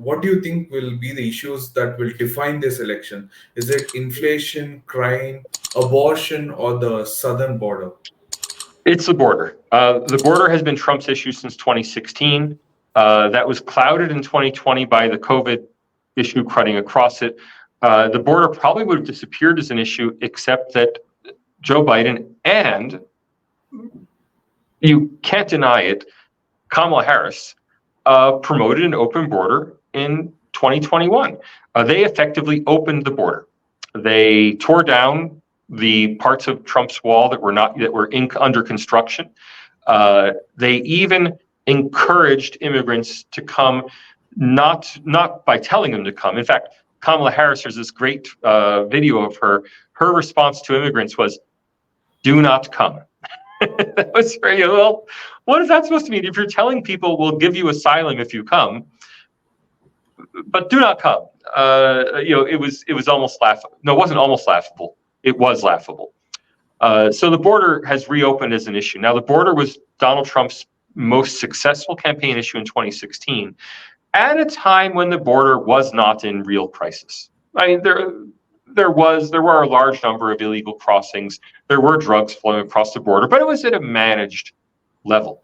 what do you think will be the issues that will define this election? Is it inflation, crime, abortion, or the southern border? It's the border. The border has been Trump's issue since 2016. That was clouded in 2020 by the COVID issue cutting across it. The border probably would have disappeared as an issue, except that Joe Biden and, you can't deny it, Kamala Harris promoted an open border in 2021. They effectively opened the border. They tore down the parts of Trump's wall that were under construction. They even encouraged immigrants to come, not by telling them to come. In fact, Kamala Harris, there's this great video of her. Her response to immigrants was, "Do not come." That was very well. What is that supposed to mean? If you're telling people we'll give you asylum if you come, but do not come. It was almost laughable. No, it wasn't almost laughable. It was laughable. So the border has reopened as an issue. Now, the border was Donald Trump's most successful campaign issue in 2016, at a time when the border was not in real crisis. I mean, there were a large number of illegal crossings. There were drugs flowing across the border, but it was at a managed level.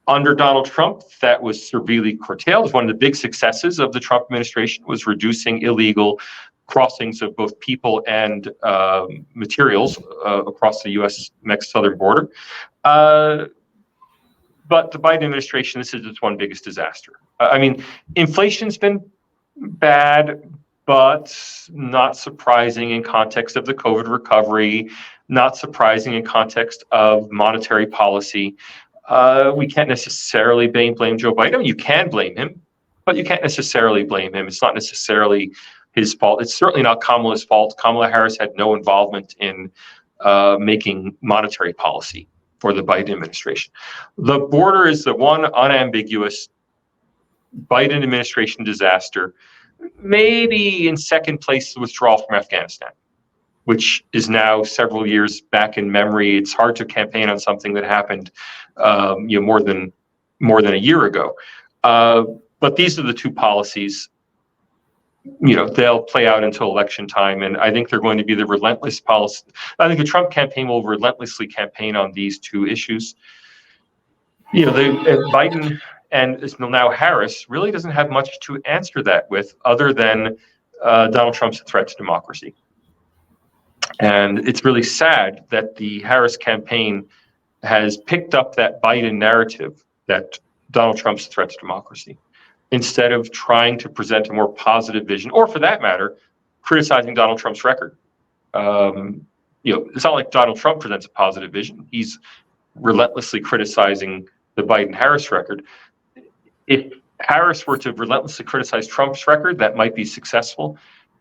Under Donald Trump, that was severely curtailed. One of the big successes of the Trump administration was reducing illegal crossings of both people and materials across the U.S.-Mexico southern border. But the Biden administration, this is its one biggest disaster. I mean, inflation's been bad, but not surprising in context of the COVID recovery, not surprising in context of monetary policy. We can't necessarily blame Joe Biden. I mean, you can blame him, but you can't necessarily blame him. It's not necessarily his fault. It's certainly not Kamala's fault. Kamala Harris had no involvement in making monetary policy for the Biden administration. The border is the one unambiguous Biden administration disaster. Maybe in second place, the withdrawal from Afghanistan, which is now several years back in memory. It's hard to campaign on something that happened, more than a year ago. But these are the two policies. They'll play out until election time, and I think they're going to be the relentless policy. I think the Trump campaign will relentlessly campaign on these two issues. Biden and now Harris really doesn't have much to answer that with, other than Donald Trump's a threat to democracy. And it's really sad that the Harris campaign has picked up that Biden narrative that Donald Trump's a threat to democracy, instead of trying to present a more positive vision, or for that matter, criticizing Donald Trump's record. It's not like Donald Trump presents a positive vision. He's relentlessly criticizing the Biden-Harris record. If Harris were to relentlessly criticize Trump's record, that might be successful.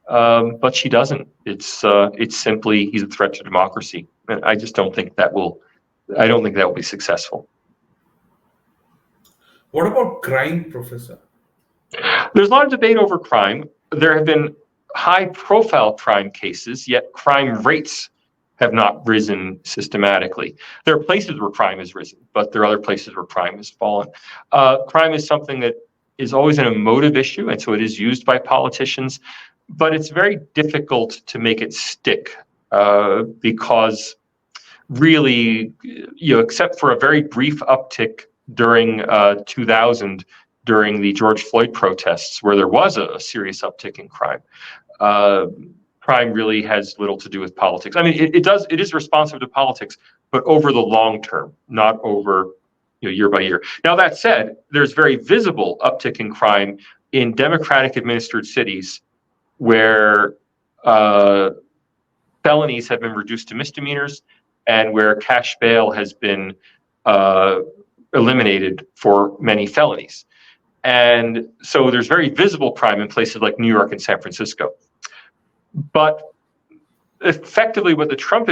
But she doesn't. It's simply he's a threat to democracy, and I just don't think that will. I don't think that will be successful. What about crime, Professor? There's a lot of debate over crime. There have been high-profile crime cases, yet crime rates have not risen systematically. There are places where crime has risen, but there are other places where crime has fallen. Crime is something that is always an emotive issue, and so it is used by politicians. But it's very difficult to make it stick because really, except for a very brief uptick during 2000, during the George Floyd protests, where there was a serious uptick in crime, crime really has little to do with politics. I mean, it is responsive to politics, but over the long term, not over year by year. Now, that said, there's very visible uptick in crime in Democratic administered cities where felonies have been reduced to misdemeanors and where cash bail has been eliminated for many felonies. And so there's very visible crime in places like New York and San Francisco. But effectively what the Trump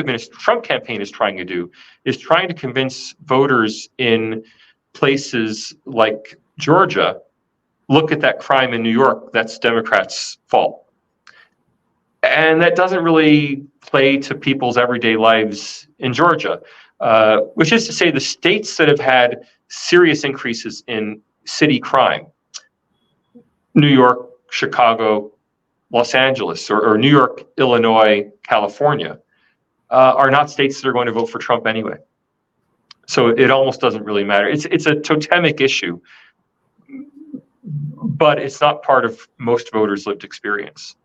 campaign is trying to do is trying to convince voters in places like Georgia, look at that crime in New York, that's Democrats' fault. And that doesn't really play to people's everyday lives in Georgia, which is to say the states that have had serious increases in city crime, New York, Chicago, Los Angeles, or New York, Illinois, California, are not states that are going to vote for Trump anyway. So it almost doesn't really matter. It's a totemic issue, but it's not part of most voters' lived experience.